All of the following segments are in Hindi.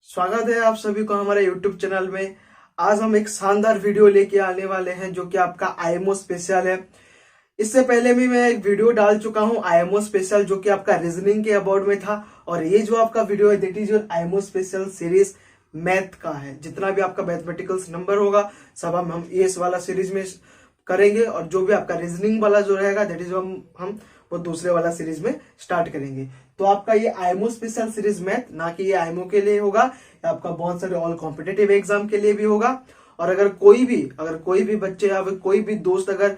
स्वागत है आप सभी को हमारे YouTube चैनल में। आज हम एक शानदार वीडियो लेके आने वाले हैं जो कि आपका आईएमओ स्पेशल है। इससे पहले भी मैं एक वीडियो डाल चुका हूं आईएमओ स्पेशल जो कि आपका रीजनिंग के अबाउट में था, और ये जो आपका वीडियो है that is your IMO special series math का है। जितना भी आपका मैथमेटिकल्स नंबर होगा सब हम इस वाला सीरीज में करेंगे, और जो भी आपका रीजनिंग वाला जो रहेगा दैट इज हम वो दूसरे वाला सीरीज में स्टार्ट करेंगे। तो आपका ये आईएमओ स्पेशल सीरीज मैथ ना कि ये आईएमओ के लिए होगा, आपका बहुत सारे ऑल कॉम्पिटेटिव एग्जाम के लिए भी होगा। और अगर कोई भी बच्चे या फिर कोई भी दोस्त अगर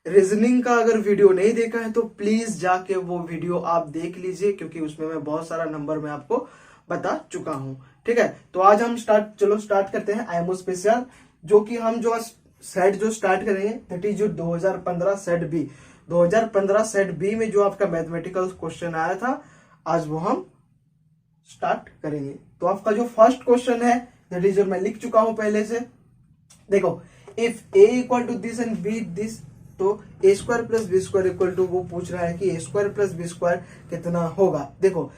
रीजनिंग का अगर वीडियो नहीं देखा है तो प्लीज जाके वो वीडियो आप देख लीजिए, क्योंकि उसमें मैं बहुत सारा नंबर में आपको बता चुका हूं। ठीक है, तो आज हम स्टार्ट करते हैं आईएमओ स्पेशल, जो कि हम जो सेट जो स्टार्ट करेंगे दैट इज जो 2015 सेट बी 2015 सेट बी में जो आपका मैथमेटिकल क्वेश्चन आया था आज वो हम स्टार्ट करेंगे। तो आपका जो फर्स्ट क्वेश्चन है दैट इज मैं लिख चुका हूं पहले से। देखो, if A equal to this and B this, तो A square plus B square equal to, वो पूछ रहा है कि A square plus B square कितना होगा। देखो,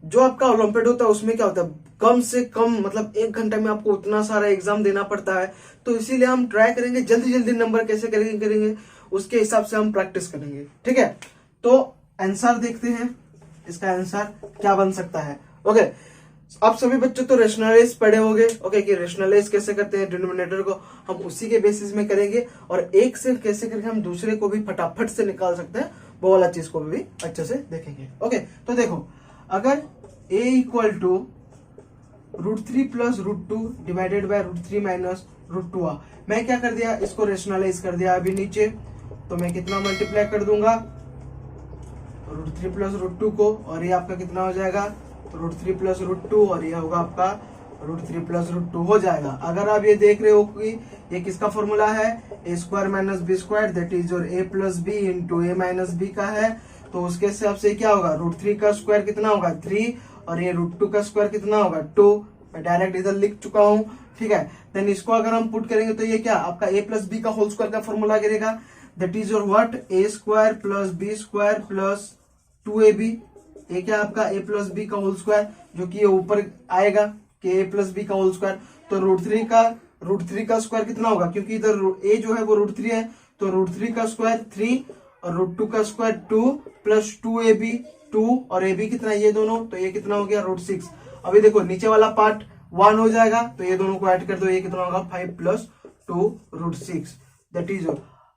जो आपका ओलंपियाड होता है उसमें क्या होता है, कम से कम मतलब 1 घंटा में आपको उतना सारा एग्जाम देना पड़ता है। तो इसीलिए हम ट्राई करेंगे जल्दी जल्दी नंबर कैसे करेंगे उसके हिसाब से हम प्रैक्टिस करेंगे। ठीक है, तो आंसर देखते हैं, इसका आंसर क्या बन सकता है। ओके, आप सभी बच्चों तो रेशनलाइज पढ़े होंगे। ओके, कि रेशनलाइज कैसे करते हैं, डिनोमिनेटर को हम उसी के बेसिस में करेंगे, और एक से कैसे करके हम दूसरे को भी फटाफट से निकाल सकते हैं वो वाला चीज को भी अच्छे से देखेंगे। ओके, तो देखो, अगर a equal to √3 plus √2 divided by √3 minus √2 आ, मैं क्या कर दिया, इसको रेशनलाइज कर दिया अभी नीचे। तो मैं कितना मल्टीप्लाई कर दूंगा √3 प्लस √2 को, और ये आपका कितना हो जाएगा √3 प्लस √2, और ये होगा आपका √3 प्लस √2 हो जाएगा। अगर आप ये देख रहे हो कि ये किसका फॉर्मूला है, A square minus B square that is और A plus B into A minus B का है, तो उसके हिसाब से क्या होगा, √3 का स्क्वायर कितना होगा 3, और ये √2 का स्क्वायर कितना होगा 2। मैं डायरेक्ट इधर लिख चुका हूँ। ठीक है, देन इसको अगर हम पुट करेंगे तो ये क्या आपका a प्लस बी का होल स्क्वायर का फॉर्मूला गिरेगा, that is your what, a square plus B square plus 2ab। ये क्या आपका a प्लस बी का होल स्क्वायर, जो कि ये ऊपर आएगा कि a प्लस बी का होल स्क्वायर। तो √3 का स्क्वायर कितना होगा, क्योंकि इधर a जो है वो √3 है, तो √3 का स्क्वायर 3 और √2 का स्क्वायर 2 प्लस 2ab 2, और ab कितना, ये दोनों, तो ये कितना हो गया √6। अभी देखो नीचे वाला पार्ट 1 हो जाएगा, तो ये दोनों को ऐड कर दो, ये कितना होगा 5 प्लस 2 √6 दैट इज,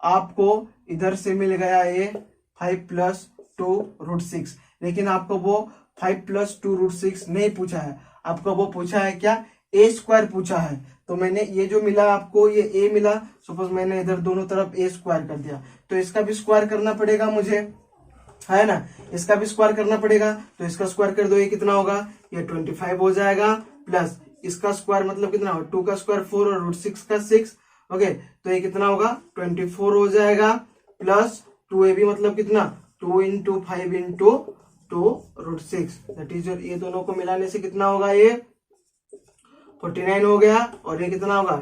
आपको इधर से मिल गया ये 5 प्लस 2 √6। लेकिन आपको वो 5 प्लस 2 √6 नहीं पूछा है, आपको वो पूछा है क्या, ए स्क्वायर पूछा है। तो मैंने ये जो मिला आपको, ये ए मिला, सपोज मैंने इधर दोनों तरफ ए स्क्वायर कर दिया, तो इसका भी स्क्वायर करना पड़ेगा मुझे, है ना, इसका भी स्क्वायर करना पड़ेगा। तो इसका स्क्वायर कर दो, ये कितना होगा, ये 25 हो जाएगा, प्लस इसका स्क्वायर मतलब कितना होगा, 2 का स्क्वायर 4 और √6 का 6। ओके, तो ये कितना होगा 24 हो जाएगा, प्लस 2ab मतलब कितना 2 इंटू 5 इंटू 2 √6 दैट इज, ये दोनों को मिलाने से कितना होगा, ये 49 हो गया, और ये कितना होगा,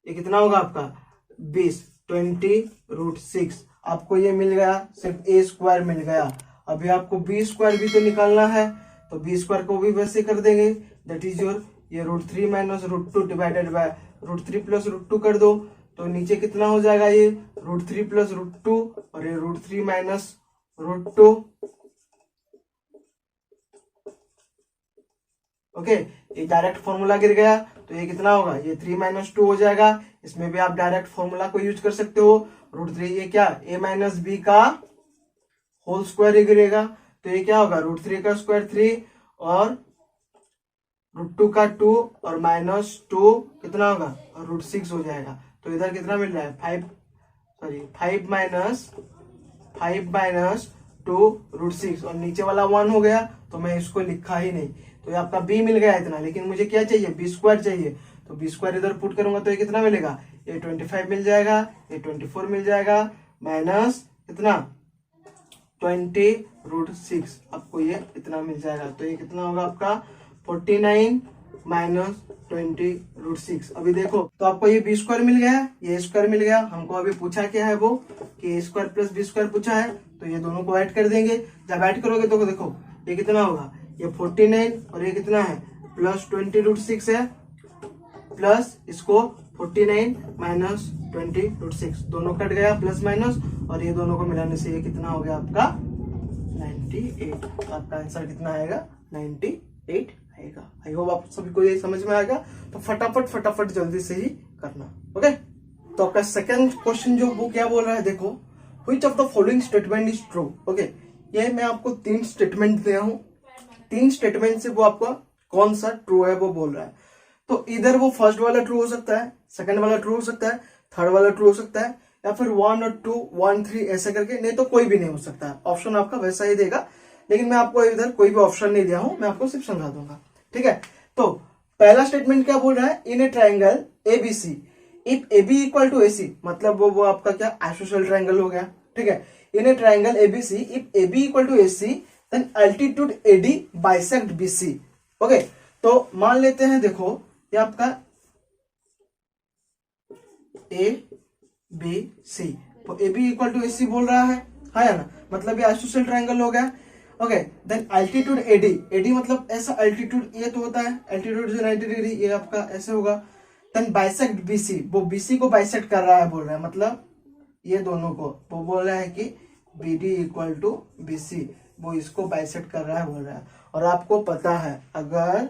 ये कितना होगा आपका 20 20 √6। आपको ये मिल गया, सिर्फ ए स्क्वायर मिल गया। अभी आपको बी स्क्वायर भी तो निकालना है, तो बी स्क्वायर को भी वैसे कर देंगे, दैट इज योर ये √3 माइनस √2 डिवाइडेड बाय √3 प्लस √2 कर दो, तो नीचे कितना हो जाएगा, ये √3 प्लस √2 और ये √3 माइनस √2। ओके, ये डायरेक्ट फॉर्मूला गिर गया, तो ये कितना होगा, ये 3 माइनस 2 हो जाएगा। इसमें भी आप डायरेक्ट फॉर्मूला को यूज कर सकते हो, √3 ये क्या a माइनस बी का होल स्क्वायर ही गिरेगा, तो ये क्या होगा √3 का स्क्वायर 3 और √2 का 2 और माइनस 2 कितना होगा √6 हो जाएगा। तो इधर कितना मिल रहा है 5 माइनस 2 √6, और नीचे वाला 1 हो गया, तो मैं इसको लिखा ही नहीं, तो ये आपका b मिल गया इतना। लेकिन मुझे क्या चाहिए, बी स्क्वायर चाहिए, तो बी स्क्वायर इधर पुट करूंगा तो ये कितना मिलेगा, ये 25 मिल जाएगा, ये 24 मिल जाएगा, माइनस कितना 20 √6, आपको ये इतना मिल जाएगा। तो ये कितना होगा आपका 49 माइनस 20 √6। अभी देखो, तो आपको ये बी स्क्वायर मिल गया, ये स्क्वायर मिल गया, हमको अभी पूछा क्या है वो कि A square plus B square पूछा है, तो ये दोनों को ऐड कर देंगे। जब ऐड करोगे तो देखो ये कितना होगा, ये 49 और ये कितना है प्लस 20√6 है, प्लस इसको 49 माइनस 20√6, दोनों कट गया प्लस माइनस, और ये दोनों को मिलाने से ये कितना हो गया आपका 98। तो आपका आंसर कितना आएगा 98 आएगा। आई होप आप सभी को ये समझ में आएगा। तो फटाफट जल्दी से ही करना। ओके, तो आपका सेकंड क्वेश्चन जो वो क्या बोल रहा है, देखो which of the following statement is true. Okay, ये मैं आपको 3 स्टेटमेंट दिया हूं, 3 स्टेटमेंट से वो आपका कौन सा ट्रू है वो बोल रहा है। तो इधर वो फर्स्ट वाला ट्रू हो सकता है, सेकंड वाला ट्रू हो सकता है, थर्ड वाला ट्रू हो सकता है, या फिर 1 और 2 1 3 ऐसे करके, नहीं तो कोई भी नहीं हो सकता है। ऑप्शन आपका वैसा ही देगा, लेकिन मैं आपको इधर कोई भी ऑप्शन नहीं दिया हूं, मैं आपको सिर्फ समझा दूंगा। ठीक है, तो पहला स्टेटमेंट क्या बोल रहा है, in a triangle ABC if AB equal to AC, मतलब वो आपका क्या आइसोसेलेस ट्राइंगल हो गया। ठीक है, in a triangle ABC if AB equal to AC then altitude AD bisect BC। Okay, तो मान लेते हैं, देखो ये आपका ABC, तो AB इक्वल टू AC बोल रहा है ना, मतलब ये आइसोसेलेस ट्राइंगल हो गया। ओके, देन अल्टीट्यूड AD मतलब ऐसा अल्टीट्यूड ये तो होता है, अल्टीट्यूड जो 90 डिग्री, ये आपका ऐसे होगा। देन बाइसेक्ट BC, वो BC को बाइसेक्ट कर रहा है बोल रहा है, मतलब ये दोनों को वो बोल रहा है कि BD इक्वल टू BC, वो इसको बाइसेक्ट कर रहा है बोल रहा है। और आपको पता है अगर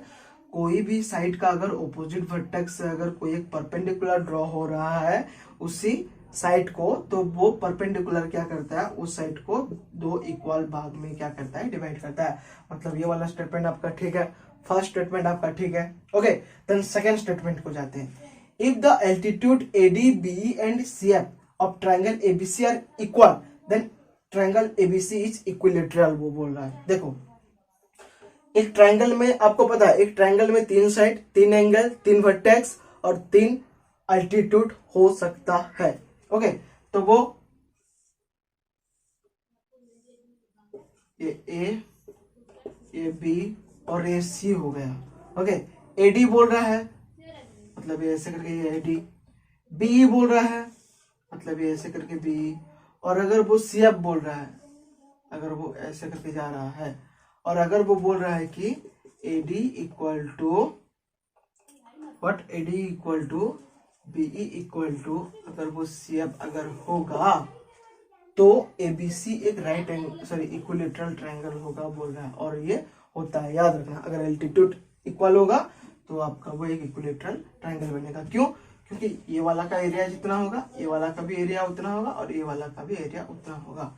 कोई भी साइड का अगर ऑपोजिट वर्टेक्स से अगर कोई एक परपेंडिकुलर ड्रॉ हो रहा है उसी साइड को, तो वो परपेंडिकुलर क्या करता है, उस साइड को 2 इक्वल भाग में क्या करता है, डिवाइड करता है। मतलब ये वाला स्टेटमेंट आपका ठीक है, फर्स्ट स्टेटमेंट आपका ठीक है। ओके, देन सेकंड स्टेटमेंट को जाते हैं। If the altitude AD BE and CF of triangle ABC are equal then triangle ABC is equilateral, वो बोल रहा है। देखो एक ट्राइंगल में आपको पता है, एक ट्राइंगल में 3 साइड, 3 एंगल, 3 वर्टेक्स और 3 अल्टीट्यूड हो सकता है। ओके, तो वो ये B और ये C हो गया। ओके, AD बोल रहा है, मतलब ये ऐसे करके ये AD, BE बोल रहा है, मतलब ये ऐसे करके BE, और अगर वो CF बोल रहा है, अगर वो ऐसे करके जा रहा है, और अगर वो बोल रहा है कि AD equal to what, AD equal to BE equal to, अगर वो CF अगर होगा तो ABC एक right angle sorry equilateral triangle होगा बोल रहा है। और ये होता है, याद रखना, अगर एल्टीट्यूड इक्वल होगा तो आपका वो एक इक्विलेटरल ट्रायंगल बनेगा। क्यों? क्योंकि ये वाला का एरिया जितना होगा, ये वाला का भी एरिया उतना होगा, और ये वाला का भी एरिया उतना होगा।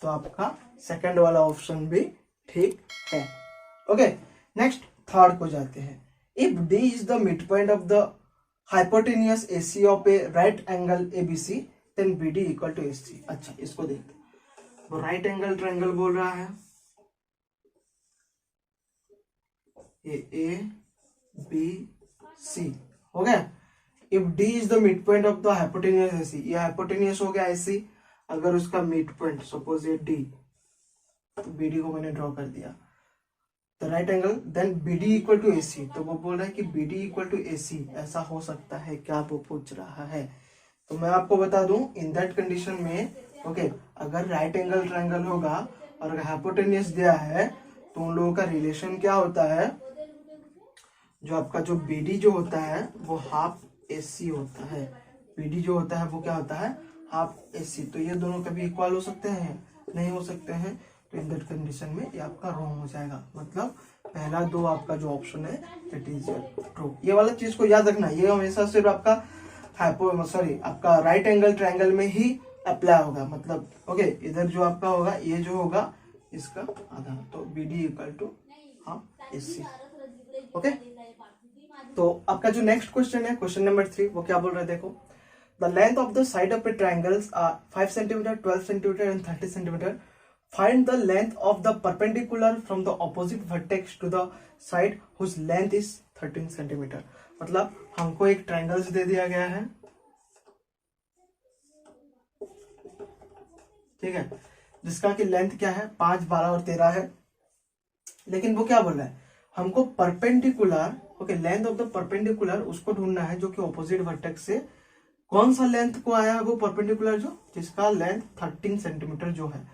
तो आपका सेकंड वाला ऑप्शन भी ठीक है। ओके, नेक्स्ट थर्ड को जाते हैं। If D is the mid point of the hypotenuse AC of a right angle ABC then BD equal to AC। अच्छा, इसको देखते हैं। तो राइट एंगल ट्रायंगल बोल रहा है, ये ABC हो गया। If D is the mid point of the hypotenuse AC, ये हाइपोटेनियस हो गया AC, अगर उसका मिड पॉइंट सपोज ये D, तो BD को मैंने ड्रॉ कर दिया, तो right angle then BD equal to AC, तो वो बोल रहा है कि BD इक्वल टू AC ऐसा हो सकता है क्या, वो पूछ रहा है। तो मैं आपको बता दूं, इन दैट कंडीशन में ओके, अगर राइट एंगल ट्रायंगल होगा और अगर हाइपोटेनियस दिया है तो उन लोगों का रिलेशन क्या होता है, जो आपका जो BD जो होता है वो हाफ AC होता है, BD जो होता है वो क्या होता है, हाफ AC। तो ये दोनों कभी इक्वल हो सकते हैं? नहीं हो सकते हैं। तो इन दैट कंडीशन में ये आपका रॉन्ग हो जाएगा, मतलब पहला दो आपका जो ऑप्शन है दैट इज ट्रू। ये वाला चीज को याद रखना, ये हमेशा सिर्फ आपका आपका राइट एंगल ट्रायंगल में ही अप्लाई होगा। मतलब ओके, इधर जो आपका होगा, ये जो होगा इसका आधा, तो BD equal to half AC। Okay, तो आपका जो नेक्स्ट क्वेश्चन है, क्वेश्चन नंबर 3, वो क्या बोल रहा है, देखो the length of the side of a triangles are 5 centimetre, 12 centimetre and 30 centimetre. Find the length of the perpendicular from the opposite vertex to the side whose length is 13 centimetre. मतलब हमको एक ट्रायंगल्स दे दिया गया है, ठीक है, जिसका की लेंथ क्या है, 5, 12 और 13 है। लेकिन वो क्या बोल रहा है, हमको perpendicular okay, length of the perpendicular उसको ढूंढना है जो कि ऑपोजिट वर्टेक्स से कौन सा लेंथ को आया है, वो परपेंडिकुलर जो जिसका लेंथ 13 सेंटीमीटर जो है।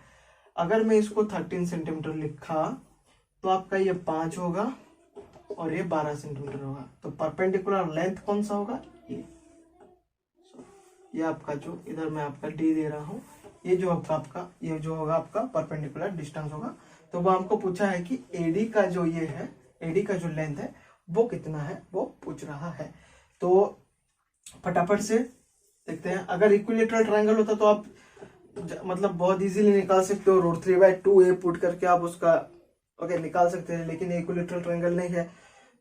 अगर मैं इसको 13 सेंटीमीटर लिखा तो आपका ये 5 होगा, और ये 12 सेंटीमीटर होगा। तो परपेंडिकुलर लेंथ कौन सा होगा, ये आपका जो इधर मैं आपका डी दे रहा हूँ, ये जो आपका ये जो होगा आपका परपेंडिकुलर डिस्टेंस होगा। तो वो हमको पूछा है कि एडी का जो ये है, एडी का जो लेंथ है वो कितना है, वो पूछ रहा है। तो फटाफट से देखते हैं। अगर इक्विलेटरल ट्रायंगल होता तो आप मतलब बहुत इजीली निकाल सकते हो, √3/2a पुट करके आप उसका निकाल सकते हैं, लेकिन इक्विलेटरल ट्रायंगल नहीं है।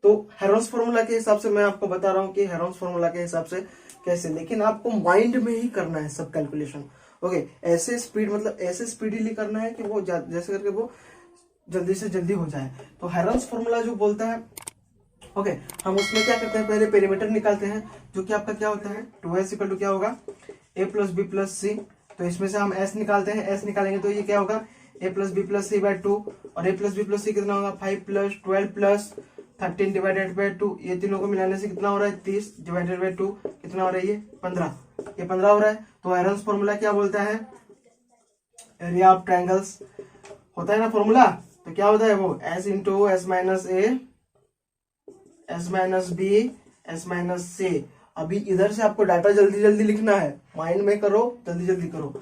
तो हेरोन्स फॉर्मूला के हिसाब से मैं आपको बता रहा हूँ कि हेरोन्स फॉर्मूला के हिसाब से कैसे, लेकिन आपको माइंड में ही करना है सब कैलकुलेशन। ऐसे स्पीड मतलब ऐसे स्पीडीली करना है कि वो जैसे करके वो जल्दी से जल्दी हो जाए। तो हेरोन्स फॉर्मूला जो बोलता है हम उसमें क्या करते हैं, पहले पेरीमीटर निकालते हैं, जो कि आपका क्या होता है 2s = क्या होगा a + b + c। तो इसमें से हम s निकालते हैं, s निकालेंगे तो ये क्या होगा a + b + c/2, और a + b + c कितना होगा 5 + 12 + 13 / 2। ये तीनों को मिलाने से कितना हो रहा है 30 / 2 कितना हो रहा है ये 15, ये 15 हो रहा है। तो हेरोन्स फॉर्मूला क्या बोलता है, एरिया ऑफ ट्रायंगल्स होता है ना फॉर्मूला, तो क्या होता है वो s × s - a s - b s - c। अभी इधर से आपको डाटा जल्दी जल्दी लिखना है, माइंड में करो, जल्दी जल्दी करो।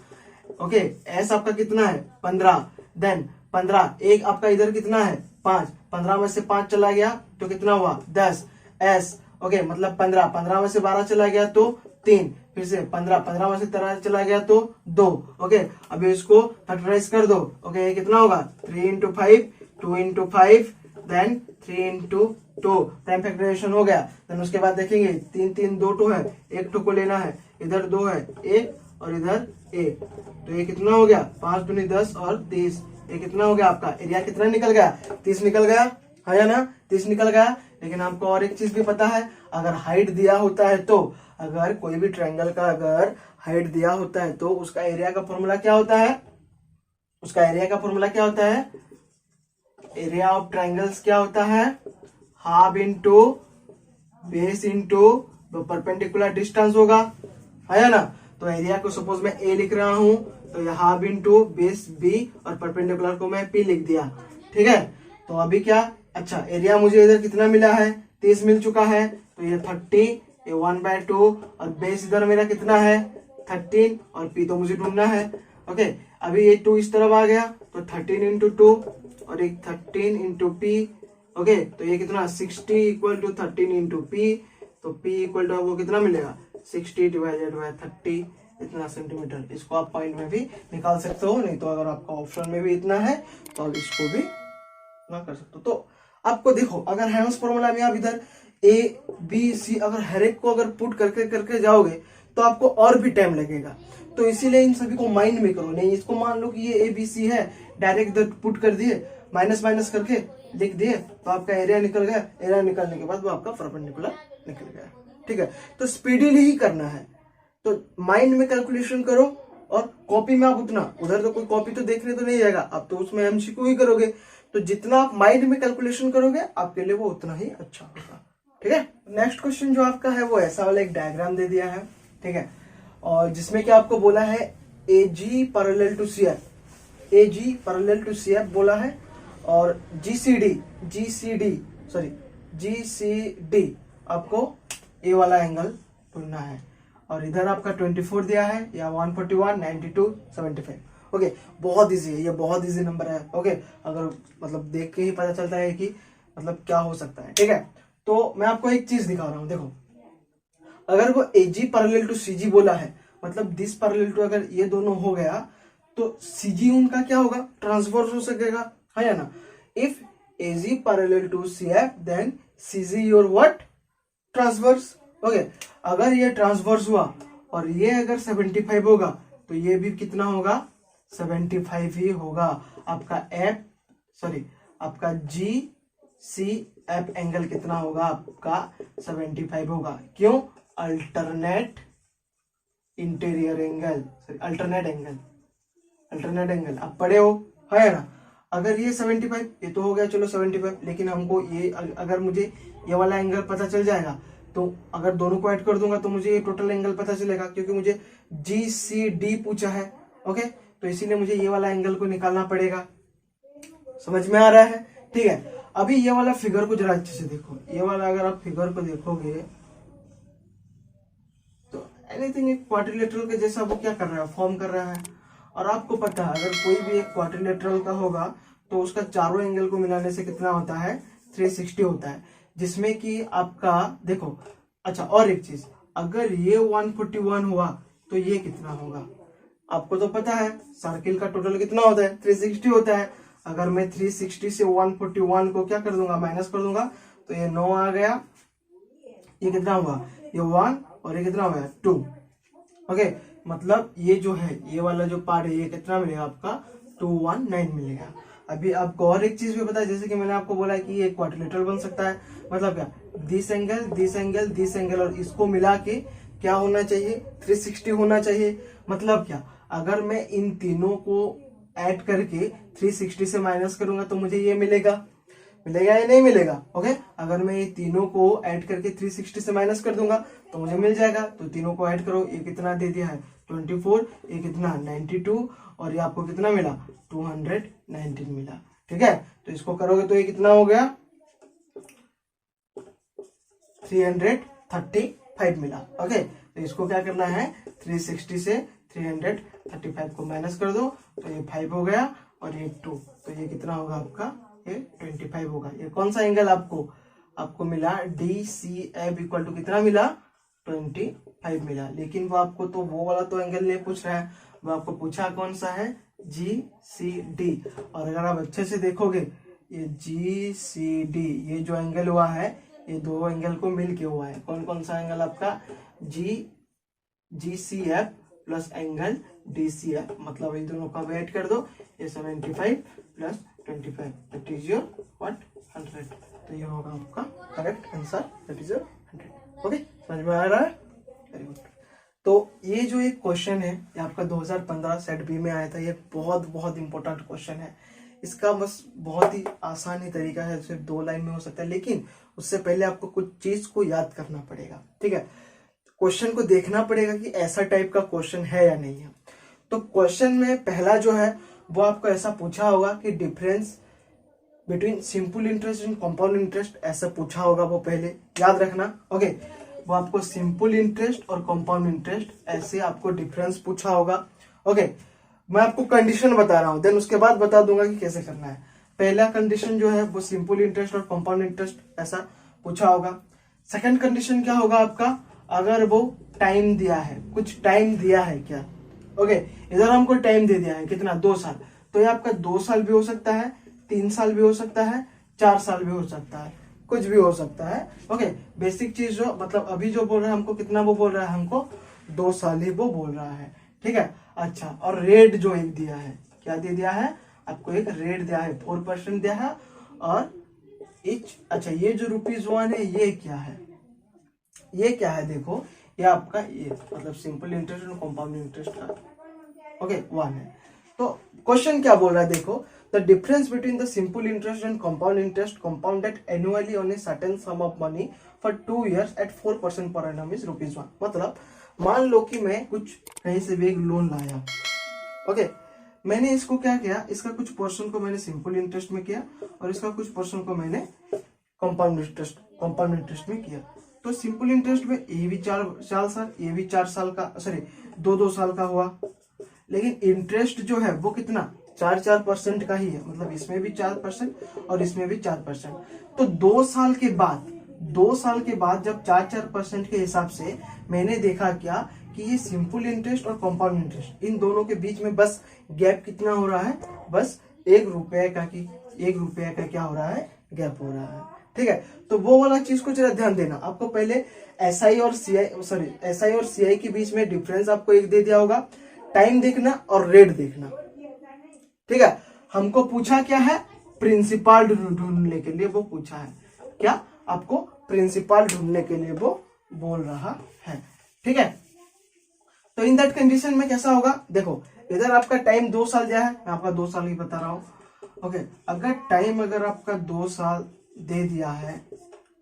s आपका कितना है 15, देन 15 एक आपका इधर कितना है 5, 15 में से 5 चला गया तो कितना हुआ 10 s। मतलब 15 में से 12 चला गया तो 3, फिर से 15 में से 13 चला गया तो 2। अभी इसको फैक्टराइज कर दो। ये कितना होगा 3 × 5 2 × 5 देन 3 × 2 प्राइम फैक्टराइजेशन हो गया। देन उसके बाद देखेंगे 3 3 2 2 है, एक 2 को लेना है, इधर 2 है 1 और इधर 1, तो ये कितना हो गया 5 दूनी 10 और 30। ये कितना हो गया आपका एरिया कितना निकल गया 30 निकल गया है या ना, 30 निकल गया। लेकिन आपको और एक चीज भी पता है, अगर हाइट दिया होता है तो अगर कोई भी ट्रायंगल का अगर हाइट दिया होता है तो उसका एरिया का फॉर्मूला क्या होता है, उसका एरिया का फॉर्मूला क्या होता है, एरिया ऑफ ट्रायंगल्स क्या होता है half into base into perpendicular distance होगा, है ना। तो एरिया को सपोज मैं ए लिख रहा हूं तो ये हाफ इंटू बेस बी और परपेंडिकुलर को मैं पी लिख दिया, ठीक है। तो अभी क्या, अच्छा एरिया मुझे इधर कितना मिला है 30 मिल चुका है, तो ये 30, ये 1/2 और बेस इधर मेरा कितना है 13 और पी तो मुझे ढूंढना है। अभी ये 2 इस तरफ आ गया तो 13 × 2 और एक 13 × p। तो ये कितना 60 = 13 × p, तो p = वो कितना मिलेगा 60 / 30 इतना सेंटीमीटर। इसको आप पॉइंट में भी निकाल सकते हो, नहीं तो अगर आपका ऑप्शन में भी इतना है तो आप इसको भी ना कर सकते हो। तो आपको देखो अगर हेरोन्स फॉर्मूला में आप इधर a b c अगर हर एक को अगर पुट करके करके जाओगे तो आपको और भी टाइम लगेगा। तो इसीलिए इन सभी को माइंड में करो, नहीं इसको मान लो कि ये a b c है, डायरेक्ट इधर पुट कर दिए, माइनस माइनस करके लिख दिए तो आपका एरिया निकल गया। एरिया निकलने के बाद वो आपका परपेंडिकुलर निकल गया, ठीक है। तो स्पीडीली ही करना है, तो माइंड में कैलकुलेशन करो और कॉपी में आप उतना, उधर तो कोई कॉपी तो देखने तो नहीं जाएगा, आप तो उसमें एमसीक्यू ही करोगे। तो जितना आप माइंड में कैलकुलेशन करोगे आपके लिए वो उतना ही अच्छा होगा, ठीक है। नेक्स्ट क्वेश्चन जो आपका है वो ऐसा वाला एक डायग्राम दे दिया है, ठीक है, और जिसमें कि आपको बोला है AG parallel to CF, AG parallel to CF बोला है, और GCD आपको ए वाला एंगल ढूंढना है। और इधर आपका 24 दिया है या 141, 92, 75। बहुत इजी है, ये बहुत इजी नंबर है। अगर मतलब देख के ही पता चलता है कि मतलब क्या हो सकता है, ठीक है। तो मैं आपको एक चीज दिखा रहा हूं, देखो अगर वो AG पैरेलल टू CG बोला है, मतलब दिस पैरेलल टू अगर ये दोनों हो गया तो CG उनका क्या होगा ट्रांसवर्स हो सकेगा, है या ना। If AG parallel to CF then CG your what transverse. अगर ये ट्रांसवर्स हुआ और ये अगर 75 होगा तो ये भी कितना होगा 75 ही होगा। आपका GCF एंगल कितना होगा आपका 75 होगा। क्यों, alternate interior angle, alternate angle आप पढ़े हो, है ना। अगर ये 75, ये तो हो गया चलो 75, लेकिन हमको ये अगर मुझे ये वाला एंगल पता चल जाएगा तो अगर दोनों को ऐड कर दूंगा तो मुझे ये टोटल एंगल पता चलेगा, क्योंकि मुझे GCD पूछा है। तो इसीलिए मुझे ये वाला एंगल को निकालना पड़ेगा। समझ में आ रहा है, ठीक है। अभी ये वाला फिगर को जरा अच्छे से देखो, ये वाला अगर आप फिगर को देखोगे तो एनीथिंग एक क्वाड्रिलेटरल के जैसा वो क्या कर रहा है, फॉर्म कर रहा है। और आपको पता है अगर कोई भी एक क्वाड्रिलेटरल का होगा तो उसका चारों एंगल को मिलाने से कितना होता है, 360 होता है, जिसमें कि आपका देखो। अच्छा और एक चीज, अगर ये 141 हुआ तो ये कितना होगा, आपको तो पता है सर्किल का टोटल कितना होता है, 360 होता है। अगर मैं 360 से 141 को क्या कर दूंगा, माइनस कर दूंगा, तो ये 9 आ गया, ये कितना हुआ, ये 1 और ये कितना हुआ, 2। ओके, मतलब ये जो है ये वाला जो पार्ट है ये कितना मिलेगा आपका, 219 मिलेगा। अभी आपको और एक चीज भी पता है, जैसे कि मैंने आपको बोला कि ये क्वाड्रिलेटरल बन सकता है, मतलब क्या, this angle this angle this angle और इसको मिला के क्या होना चाहिए, 360 होना चाहिए। मतलब क्या, अगर मैं इन तीनों को ऐड करके 360 से माइनस करूंगा तो मुझे ये मिलेगा, मिलेगा या नहीं मिलेगा। ओके, अगर मैं ये तीनों को ऐड करके 360 से माइनस कर दूंगा तो मुझे मिल जाएगा। तो तीनों को ऐड करो, ये कितना दे दिया है 24, ये कितना 92 और ये आपको कितना मिला 219 मिला। ठीक है, तो इसको करोगे तो ये कितना हो गया 335 मिला। ओके, तो इसको क्या करना है, 360 से 335 को माइनस कर दो तो ये 5 हो गया और ये 2, तो ये कितना होगा आपका, ये 25 होगा। ये कौन सा एंगल आपको मिला, DCF इक्वल टू कितना मिला, 25 मिला। लेकिन वो आपको तो वो वाला तो एंगल नहीं पूछ रहा है, वो आपको पूछा कौन सा है, GCD। और अगर आप अच्छे से देखोगे ये GCD ये जो एंगल हुआ है ये दो एंगल को मिल के हुआ है। कौन कौन सा एंगल आपका, GCF प्लस एंगल DCF, मतलब इन दोनों का वेट कर दो, ये 75 plus 25 that is your what 100। तो ये होगा आपका correct answer, that is your 100। Okay, समझ में आ रहा है, वेरी गुड। तो ये जो एक क्वेश्चन है ये आपका 2015 सेट बी में आया था। ये बहुत बहुत इंपॉर्टेंट क्वेश्चन है। इसका बस बहुत ही आसान ही तरीका है, सिर्फ 2 लाइन में हो सकता है, लेकिन उससे पहले आपको कुछ चीज को याद करना पड़ेगा। ठीक है, क्वेश्चन को देखना पड़ेगा कि ऐसा टाइप का क्वेश्चन है या नहीं है। तो क्वेश्चन में पहला जो है वो आपको ऐसा पूछा होगा कि difference between simple interest and compound interest, ऐसा पूछा होगा, वो पहले याद रखना। ओके, वो आपको सिंपल इंटरेस्ट और कंपाउंड इंटरेस्ट ऐसे आपको डिफरेंस पूछा होगा। ओके, मैं आपको कंडीशन बता रहा हूं, देन उसके बाद बता दूंगा कि कैसे करना है। पहला कंडीशन जो है वो सिंपल इंटरेस्ट और कंपाउंड इंटरेस्ट ऐसा पूछा होगा। सेकंड कंडीशन क्या होगा आपका, अगर वो टाइम दिया है, कुछ टाइम दिया है क्या। ओके, इधर हमको टाइम दे दिया है कितना, 2 साल, तो ये आपका 2 साल भी हो सकता है, 3 साल भी हो सकता है, 4 साल भी हो सकता है, कुछ भी हो सकता है। ओके, बेसिक चीज जो मतलब अभी जो बोल रहा है हमको कितना, वो बोल रहा है हमको 2 साल ही वो बोल रहा है। ठीक है, अच्छा, और रेट जो एक दिया है, क्या दे दिया है आपको, एक रेट दिया है 4% दिया है और इच। अच्छा, ये जो ₹1 है ये क्या है, ये क्या है, देखो ये आपका ये मतलब सिंपल इंटरेस्ट और कंपाउंड इंटरेस्ट का ओके 1 है। तो क्वेश्चन क्या बोल रहा है, देखो the difference between the simple interest and compound interest compounded annually on a certain sum of money for 2 years at 4% per annum is ₹1। मतलब मान लो कि मैं कुछ कहीं से भी एक लोन लाया। ओके, मैंने इसको क्या किया, इसका कुछ पोर्शन को मैंने सिंपल इंटरेस्ट में किया और इसका कुछ पोर्शन को मैंने कंपाउंड इंटरेस्ट में किया। तो सिंपल इंटरेस्ट में ये भी 4 साल, ये भी 4 साल का, सॉरी 2 साल का हुआ। लेकिन इंटरेस्ट जो है वो कितना 4% का ही है, मतलब इसमें भी 4% और इसमें भी 4%। तो 2 साल के बाद जब 4% के हिसाब से मैंने देखा क्या कि ये सिंपल इंटरेस्ट और कंपाउंड इंटरेस्ट इन दोनों के बीच में बस गैप कितना हो रहा है, बस ₹1 का क्या हो रहा है, गैप हो रहा है। ठीक है, तो वो वाला चीज को जरा ध्यान देना। आपको पहले एसआई और सीआई के बीच में डिफरेंस आपको एक दे दिया होगा, टाइम देखना और रेट देखना। ठीक है, हमको पूछा क्या है, प्रिंसिपल ढूंढने के लिए वो पूछा है, क्या आपको प्रिंसिपल ढूंढने के लिए वो बोल रहा है। ठीक है, तो इन दैट कंडीशन में कैसा होगा, देखो इधर आपका टाइम 2 साल दिया है, मैं आपका 2 साल ही बता रहा हूं। ओके, अगर टाइम अगर आपका 2 साल दे दिया है,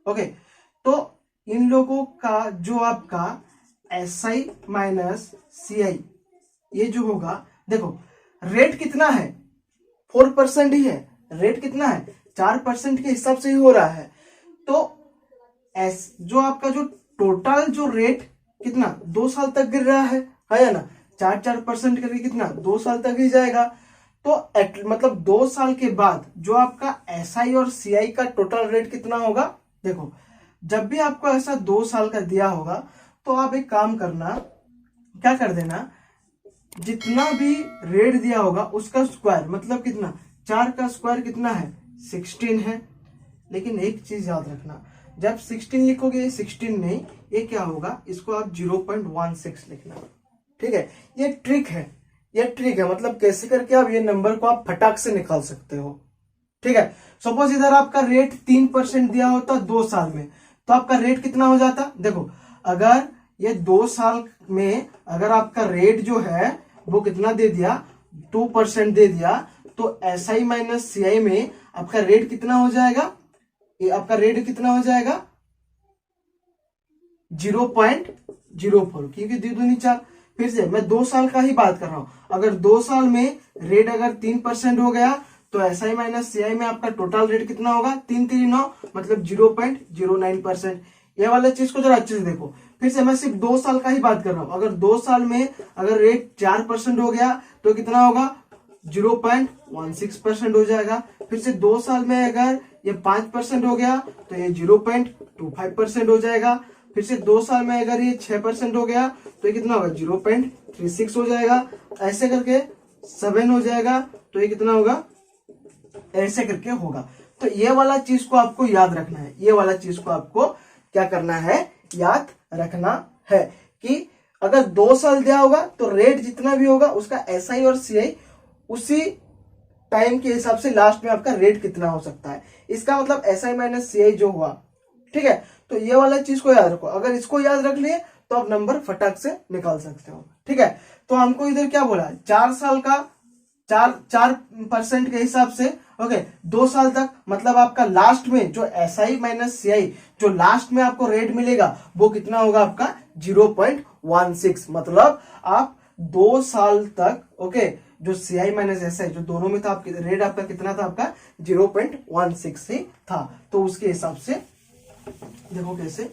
ओके, तो इन लोगों का जो आपका SI माइनस CI ये जो होगा, देखो रेट कितना है 4% ही है, रेट कितना है 4% के हिसाब से ही हो रहा है। तो जो आपका जो टोटल जो रेट कितना 2 साल तक गिर रहा है या ना, 4% करके कितना 2 साल तक ही जाएगा। तो मतलब 2 साल के बाद जो आपका SI और CI का टोटल रेट कितना होगा, देखो जब भी आपको ऐसा 2 साल का दिया होगा तो आप एक काम करना, क्या कर देना, जितना भी रेट दिया होगा उसका स्क्वायर, मतलब कितना 4 का स्क्वायर कितना है 16 है। लेकिन एक चीज याद रखना, जब 16 लिखोगे 16 नहीं, ये क्या होगा, इसको आप 0.16 लिखना। ठीक है, ये ट्रिक है, ये ट्रिक है, मतलब कैसे करके आप ये नंबर को आप फटाक से निकाल सकते हो। ठीक है, सपोज इधर आपका रेट 3% दिया होता 2 साल में, तो आपका रेट कितना हो जाता, देखो अगर ये 2 साल में अगर आपका रेट जो है वो कितना दे दिया 2% दे दिया, तो SI माइनस CI में आपका रेट कितना हो जाएगा, ये आपका रेट कितना हो जाएगा 0.04, क्योंकि 2 दूनी 4। फिर से मैं 2 साल का ही बात कर रहा हूं, अगर 2 साल में रेट अगर 3% हो गया तो SI माइनस CI में आपका टोटल रेट कितना होगा 3 3 9, मतलब 0.09%। ये वाला चीज को जरा अच्छे से देखो। फिर से मैं सिर्फ 2 साल का ही बात कर रहा हूं, अगर 2 साल में अगर रेट 4% हो गया तो कितना होगा 0.16% हो जाएगा। फिर से 2 साल में अगर ये 5% हो गया तो ये 0.25% हो जाएगा। फिर से 2 साल में अगर ये 6% हो गया तो ये कितना होगा 0.36 हो जाएगा। ऐसे करके 7 हो जाएगा तो ये कितना होगा, ऐसे करके होगा। तो ये वाला चीज को आपको याद रखना है, ये वाला चीज को आपको क्या करना है, याद रखना है कि अगर 2 साल दिया होगा तो रेट जितना भी होगा उसका SI और CI उसी टाइम के हिसाब से लास्ट में आपका रेट कितना हो सकता है। इसका मतलब SI माइनस CI जो हुआ। ठीक है, तो ये वाला चीज को याद रखो, अगर इसको याद रख लिए तो आप नंबर फटाक से निकाल सकते हो। ठीक है, तो हमको इधर क्या बोला 4 साल का 4% के हिसाब से, ओके 2 साल तक, मतलब आपका लास्ट में जो SI माइनस CI जो लास्ट में आपको रेट मिलेगा वो कितना होगा आपका 0.16, मतलब आप 2 साल तक, ओके जो CI माइनस SI जो दोनों में था, आपके रेट आपका कितना था, आपका 0.16 ही था। तो उसके हिसाब से देखो कैसे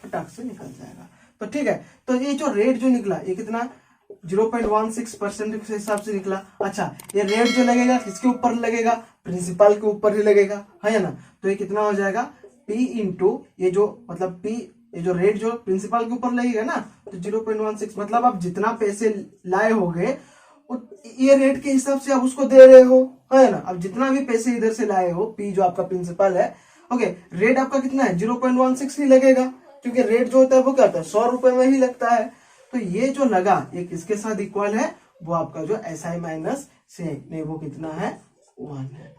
फटाक से निकल जाएगा। तो ठीक है, तो ये जो रेट जो निकला ये कितना 0.16% के हिसाब से निकला। अच्छा, ये रेट जो लगेगा किसके ऊपर लगेगा, प्रिंसिपल के ऊपर ही लगेगा, है ना। तो ये कितना हो जाएगा P इंटू ये जो मतलब P, ये जो रेट जो प्रिंसिपल के ऊपर लगेगा ना, तो 0.16, मतलब आप जितना पैसे लाए होगे ये रेट के हिसाब से आप उसको दे रहे हो, है ना। अब जितना भी पैसे इधर से लाए हो, P जो आपका प्रिंसिपल है, ओके रेट आपका कितना है 0.16 ही लगेगा, क्योंकि रेट जो होता है वो क्या होता है 100 रुपए में ही लगता है। तो ये जो लगा ये किसके साथ इक्वल है, वो आपका जो SI माइनस CI नहीं वो कितना है 1 है।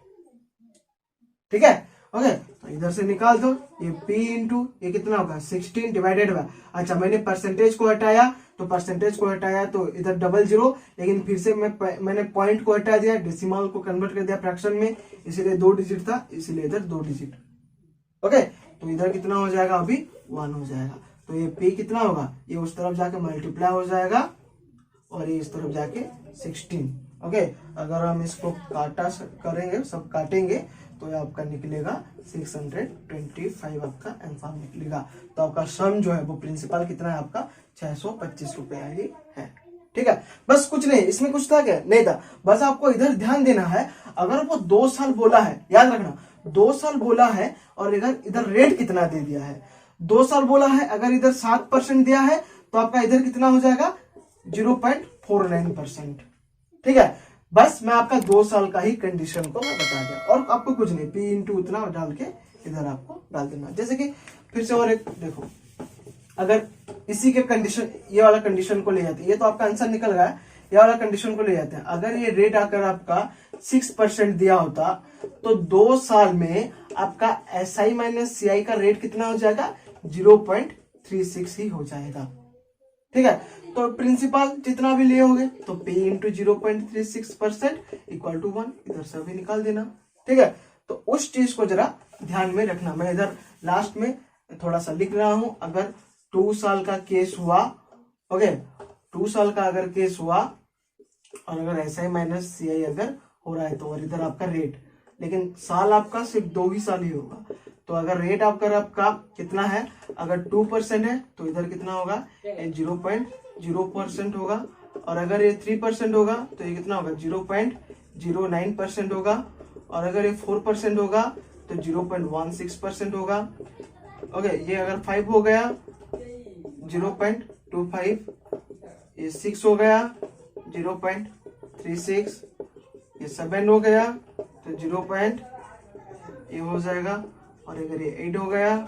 ठीक है, ओके तो इधर से निकाल दो, ये P इंटू ये कितना होगा 16 डिवाइडेड बाय, अच्छा मैंने परसेंटेज को हटाया तो परसेंटेज को हटाया तो इधर डबल जीरो, लेकिन फिर से मैंने पॉइंट को हटा दिया, डेसिमल को कन्वर्ट कर दिया फ्रैक्शन में, इसीलिए 2 डिजिट था, इसीलिए इधर 2 डिजिट। ओके, तो इधर कितना हो जाएगा अभी 1 हो जाएगा। तो ये P कितना होगा, ये उस तरफ जाके मल्टीप्लाई हो जाएगा और ये इस तरफ जाके 16। ओके, अगर हम इसको काटा करेंगे, सब काटेंगे तो ये आपका निकलेगा 625 आपका आंसर निकलेगा। तो आपका सम जो है वो प्रिंसिपल कितना है आपका 625 रुपया ही है। ठीक है, बस कुछ नहीं, इसमें कुछ था क्या, नहीं था। बस आपको इधर ध्यान देना है, अगर वो 2 साल बोला है, याद रखना 2 साल बोला है और इधर इधर रेट कितना दे दिया है, 2 साल बोला है, अगर इधर 7% दिया है तो आपका इधर कितना हो जाएगा 0.49%। ठीक है, बस मैं आपका 2 साल का ही कंडीशन को मैं बता दिया, और आपको कुछ नहीं, P इंटू उतना डाल के इधर आपको डाल देना। जैसे कि फिर से और एक देखो, अगर इसी के कंडीशन ये वाला कंडीशन को ले जाते हैं, ये तो आपका आंसर निकल गया, ये वाला कंडीशन को ले जाते हैं। अगर ये रेट आकर आपका 6% दिया होता तो 2 साल में आपका SI माइनस CI का रेट कितना हो जाएगा 0.36 ही हो जाएगा। ठीक है, तो प्रिंसिपल जितना भी लिए होगे तो P इंटू 0.36% इक्वल टू 1, इधर से भी निकाल देना। ठीक है, तो उस चीज को जरा ध्यान में रखना। मैं इधर लास्ट में थोड़ा सा लिख रहा हूं, अगर 2 साल का केस हुआ, ओके 2 साल का अगर केस हुआ और अगर SI माइनस CI अगर हो रहा है तो, और इधर आपका रेट, लेकिन साल आपका सिर्फ 2 ही साल ही होगा। तो अगर रेट आपका कितना है, अगर 2% है तो इधर कितना होगा, 0.0% होगा। और अगर ये 3% होगा तो ये कितना होगा, 0.09% होगा। और अगर ये 4% होगा तो 0.16% होगा। ओके, ये अगर 5 हो गया 0.25, ये 6 हो गया 0.36, ये 7 हो गया तो 0. ये हो जाएगा। और अगर ये 8 हो गया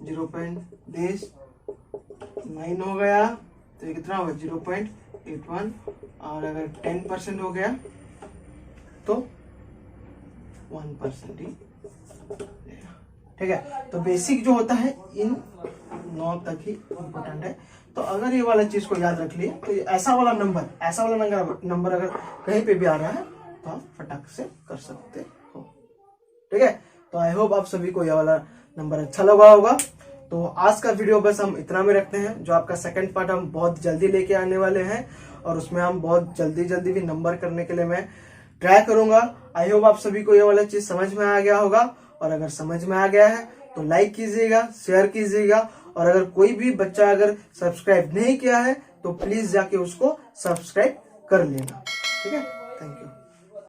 0.10, 9 हो गया तो ये कितना होगा, 0.81। और अगर 10% हो गया तो 1% ही। ठीक है, तो बेसिक जो होता है इन 9 तक ही इम्पोर्टेंट है। तो अगर ये वाला चीज को याद रख लिए तो ऐसा वाला नंबर अगर कहीं पे भी आ रहा है तो आप फटाक से कर सकते हो। ठीक है, तो आई होप आप सभी को यह वाला नंबर अच्छा लगा होगा। तो आज का वीडियो बस हम इतना में रखते हैं। जो आपका सेकंड पार्ट हम बहुत जल्दी लेके आने वाले हैं और उसमें हम बहुत जल्दी भी नंबर करने के लिए मैं ट्राई करूंगा। आई होप आप सभी को यह वाला चीज समझ में आ गया होगा। और अगर समझ में आ गया है तो लाइक कीजिएगा, शेयर कीजिएगा। और अगर कोई भी बच्चा अगर सब्सक्राइब नहीं किया है तो प्लीज जाके उसको सब्सक्राइब कर लेना। ठीक है।